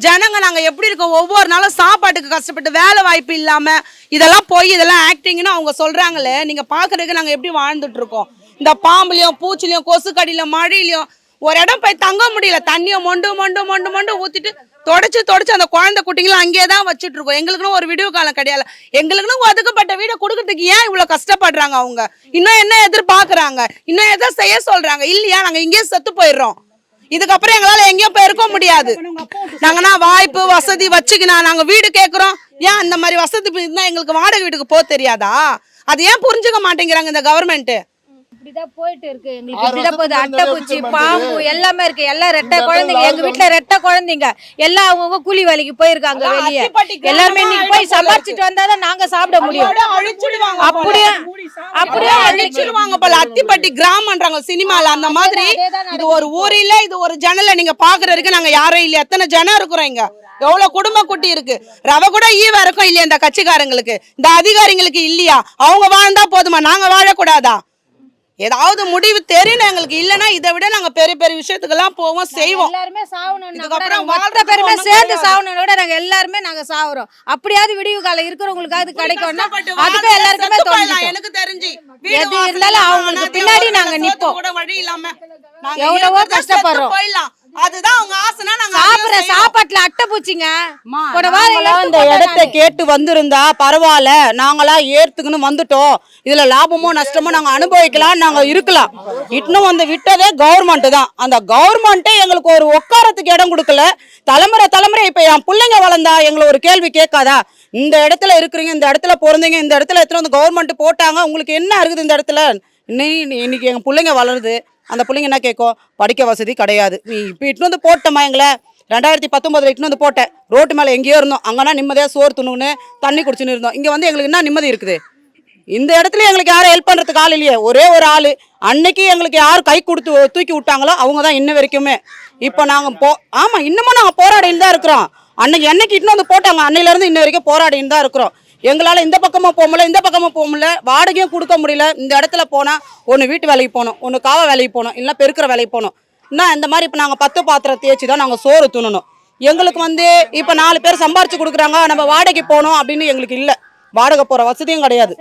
ஜனங்க நாங்க எப்படி இருக்கோம், ஒவ்வொரு நாளும் சாப்பாட்டுக்கு கஷ்டப்பட்டு வேலை வாய்ப்பு இல்லாம இதெல்லாம் போய் இதெல்லாம் ஆக்டிங்னு அவங்க சொல்றாங்களே, நீங்க பாக்குறதுக்கு நாங்க எப்படி வாழ்ந்துட்டு இருக்கோம். இந்த பாம்புலயும் பூச்சிலையும் கொசு கடியிலும் மழையிலையும் ஒரு இடம் போய் தங்க முடியல. தண்ணியை மொண்டு மொண்டு மொண்டு மொண்டு ஊத்திட்டு தொடச்சு அந்த குழந்தை குட்டிங்களும் அங்கேயே தான் வச்சுட்டு இருக்கோம். எங்களுக்குன்னு ஒரு விடிவு காலம் கிடையாது. எங்களுக்குன்னு ஒதுக்கப்பட்ட வீடை கொடுக்கறதுக்கு ஏன் இவ்வளவு கஷ்டப்படுறாங்க அவங்க? இன்னும் என்ன எதிர்பார்க்கறாங்க? இன்னும் எதை செய்ய சொல்றாங்க? இல்லையா, நாங்க இங்கேயே செத்து போயிடுறோம். இதுக்கப்புறம் எங்களால எங்கேயும் போயிருக்க முடியாது. நாங்கன்னா வாய்ப்பு வசதி வச்சுக்கினா நாங்க வீடு கேட்கிறோம். ஏன் அந்த மாதிரி வசதி இருந்தா எங்களுக்கு வாடகை வீட்டுக்கு போக தெரியாதா? அது ஏன் புரிஞ்சுக்க மாட்டேங்கிறாங்க இந்த கவர்மெண்ட்? இப்படிதான் போயிட்டு இருக்கு. எங்களுக்கு இப்படிதான் போகுது. அட்டைப்பூச்சி பாம்பு எல்லாமே இருக்கு. எல்லாம் ரெட்டை குழந்தைங்க. எங்க வீட்டுல ரெட்டை குழந்தைங்க எல்லாம் அவங்க கூலி வேலைக்கு போயிருக்காங்க வெளியே. எல்லாருமே இன்னைக்கு போய் சம்பாரிச்சுட்டு வந்தாதான் நாங்க சாப்பிட முடியும். அப்படியே அப்படியே அழிச்சிருவாங்க போல. அத்திப்பட்டி கிராமம்ன்றாங்க சினிமால, அந்த மாதிரி. இது ஒரு ஊர் இல்ல, இது ஒரு ஜனல நீங்க பாக்குறதுக்கு நாங்க யாரும் இல்ல. எத்தனை ஜனம் இருக்கிறோம் இங்க, எவ்வளவு குடும்ப குட்டி இருக்கு. ரவ கூட ஈவ இருக்கும் இல்லையா இந்த கட்சிக்காரங்களுக்கு, இந்த அதிகாரிங்களுக்கு இல்லையா? அவங்க வாழ்ந்தா போதுமா, நாங்க வாழக்கூடாதா? ஏதாவது முடிவு தெரியணும் எங்களுக்கு. இல்லைன்னா இதை விட நாங்க பெரிய பெரிய விஷயத்துக்கெல்லாம் போவோம் செய்வோம். எல்லாருமே சாவணும், மொத்த பேருமே சேர்ந்து சாவணும் விட நாங்க எல்லாருமே நாங்க சாவுறோம். அப்படியாவது விடிவு காலம் இருக்கிறவங்களுக்காவது கிடைக்கும்னா அதுக்கு எல்லாருக்குமே தோணும். எனக்கு தெரிஞ்சு எது இருந்தாலும் அவங்களுக்கு பின்னாடி நாங்க நிப்போம். வழி இல்லாம எவ்வளவோ கஷ்டப்படுறோம். அதுதான் அவங்க ஆசைனா நாங்க சாப்பிடுற சாப்பாட்டுல அட்டைப்பூச்சிங்க. இந்த இடத்தை கேட்டு வந்திருந்தா பரவாயில்ல, நாங்களா ஏத்துக்குன்னு வந்துட்டோம், இதுல லாபமோ நஷ்டமோ நாங்க அனுபவிக்கலாம், நாங்க இருக்கலாம். இன்னும் வந்து விட்டதே கவர்மெண்ட் தான். அந்த கவர்மெண்ட்டே எங்களுக்கு ஒரு உட்காரத்துக்கு இடம் கொடுக்கல. தலைமுறை இப்ப என் பிள்ளைங்க வளர்ந்தா எங்களை ஒரு கேள்வி கேட்காதா? இந்த இடத்துல இருக்கிறீங்க, இந்த இடத்துல பிறந்தீங்க, இந்த இடத்துல எத்தனை வந்து கவர்மெண்ட் போட்டாங்க, உங்களுக்கு என்ன இருக்குது இந்த இடத்துல? இன்னைக்கு எங்க பிள்ளைங்க வளருது, அந்த பிள்ளைங்க என்ன கேட்கும்? படிக்க வசதி கிடையாது. நீ இப்போ இட்டு வந்து போட்டோமா எங்களை 2019 இட்டு வந்து போட்டேன். ரோட்டு மேலே எங்கேயோ இருந்தோம், அங்கன்னா நிம்மதியாக சோறு துணுன்னு தண்ணி குடிச்சுன்னு இருந்தோம். இங்கே வந்து எங்களுக்கு என்ன நிம்மதி இருக்குது? இந்த இடத்துல எங்களுக்கு யாரும் ஹெல்ப் பண்ணுறதுக்கு ஆள் இல்லையே. ஒரே ஒரு ஆள் அன்னைக்கு எங்களுக்கு யார் கை கொடுத்து தூக்கி விட்டாங்களோ அவங்க தான் இன்ன வரைக்குமே. இப்போ நாங்கள் ஆமாம், இன்னமும் நாங்கள் போராடின்னு தான் இருக்கிறோம். என்னைக்கு இட்டு வந்து போட்டாங்க அன்னையிலேருந்து இன்ன வரைக்கும் போராடின்னு தான் இருக்கிறோம். எங்களால் இந்த பக்கமும் போக முடியல, இந்த பக்கமும் போக முடியல, வாடகையும் கொடுக்க முடியல. இந்த இடத்துல போனால் ஒன்று வீட்டு வேலைக்கு போகணும், ஒன்று காவ வேலைக்கு போகணும், இல்லை பெருக்கிற வேலைக்கு போகணும். இன்னும் இந்த மாதிரி இப்போ நாங்கள் 10 பாத்திரம் தேய்ச்சி தான் நாங்கள் சோறு துணணும். எங்களுக்கு வந்து இப்போ 4 பேர் சம்பாரிச்சு கொடுக்குறாங்க, நம்ம வாடகைக்கு போகணும் அப்படின்னு எங்களுக்கு இல்லை. வாடகை போகிற வசதியும் கிடையாது.